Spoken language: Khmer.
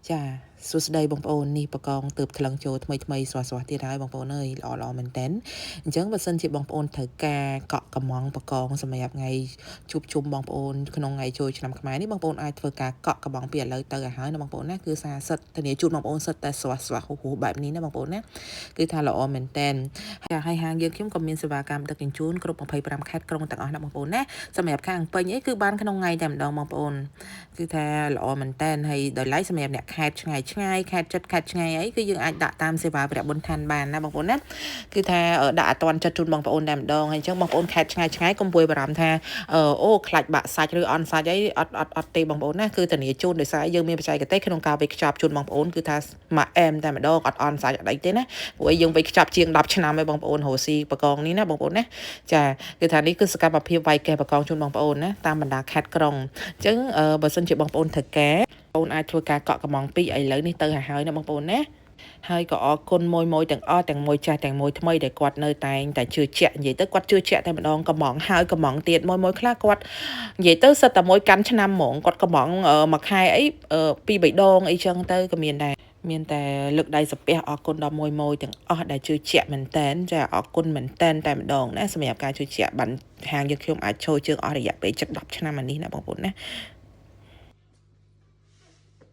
ចាសួស្តីបងប្អូននេះបកងទើបថ្លឹងចូលថ្មីស្រស់ទៀតហើយបងប្អូនអើយល្អមែនតើអញ្ចឹងបើសិនជាបងប្អូនត្រូវការកក់កំងបកងសម្រាប់ថ្ងៃជួបជុំបងប្អូនក្នុងថ្ងៃចូលឆ្នាំខ្មែរនេះបងប្អូនអាចធ្វើការកក់កំងពីឥឡូវទៅឲ្យហើយណាបងប្អូនណាគឺសារសិទ្ធធានាជូនបងប្អូនសិតតែស្រស់ហូហូបែបនេះណាបងប្អូនណាគឺថាល្អមែនតើចាហើយហាងយើងខ្ញុំក៏មានសេវាកម្មដឹកជញ្ជូនគ្រប់25ខេត្តក្រុងទាំងអស់ណាបងប្អូនណាសម្រាប់ខាងពេញអីគឺបានក្នុងថ្ងៃតែម្ដងបងប្អូនគឺថាល្អមែនតើហើយដោយឡែកសម្រាប់អ្នកខេត្តឆ្ងាយខេត្តចិត្តខេត្តឆ្ងាយអីគឺយើងអាចដាក់តាមសេវាព្រះបុណ្យឋានបានណាបងប្អូនណាគឺថាដាក់អត់តាន់ចិត្តជូនបងប្អូនតែម្ដងហើយអញ្ចឹងបងប្អូនខេត្តឆ្ងាយកុំព្រួយបារម្ភថាអូខ្លាចបាក់សាច់ឬអន់សាច់អីអត់ទេបងប្អូនណាគឺធានាជូនដោយសារយើងមានបច្ចេកទេសក្នុងការវេចខ្ចប់ជូនបងប្អូនគឺថាមកអែមតែម្ដងអត់អន់សាច់អត់អីទេណាព្រោះយើងវេចខ្ចប់ជាង10ឆ្នាំហើយបងប្អូនរស់ស៊ីបកងនេះណាបងប្អូនណាចាគឺថានេះគឺសកម្មភាពវាយកេះបកងជូនបងប្អូនណាតាមបណ្ដាខេត្តក្រុងអញ្ចឹងបើសិនជាបងប្អូនត្រូវការបងអាចធ្វើការកក់កំងពីឥឡូវនេះទៅហើយណាបងប្អូនណាហើយក៏អរគុណមួយទាំងអស់ទាំងមួយចាស់ទាំងមួយថ្មីដែលគាត់នៅតែងតែជឿជាក់និយាយទៅគាត់ជឿជាក់តែម្ដងកំងហើយកំងទៀតមួយខ្លះគាត់និយាយទៅសិតតែមួយកាន់ឆ្នាំហ្មងគាត់កំងមួយខែអីពីរ3ដងអីចឹងទៅក៏មានដែរមានតែលើកដៃសំពះអរគុណដល់មួយទាំងអស់ដែលជឿជាក់មែនតែនចាអរគុណមែនតែនតែម្ដងណាសម្រាប់ការជឿជាក់បានហាងយើងខ្ញុំអាចចូលជើងអស់រយៈពេលជិត10ឆ្នាំអានេះណាបងប្អូនណា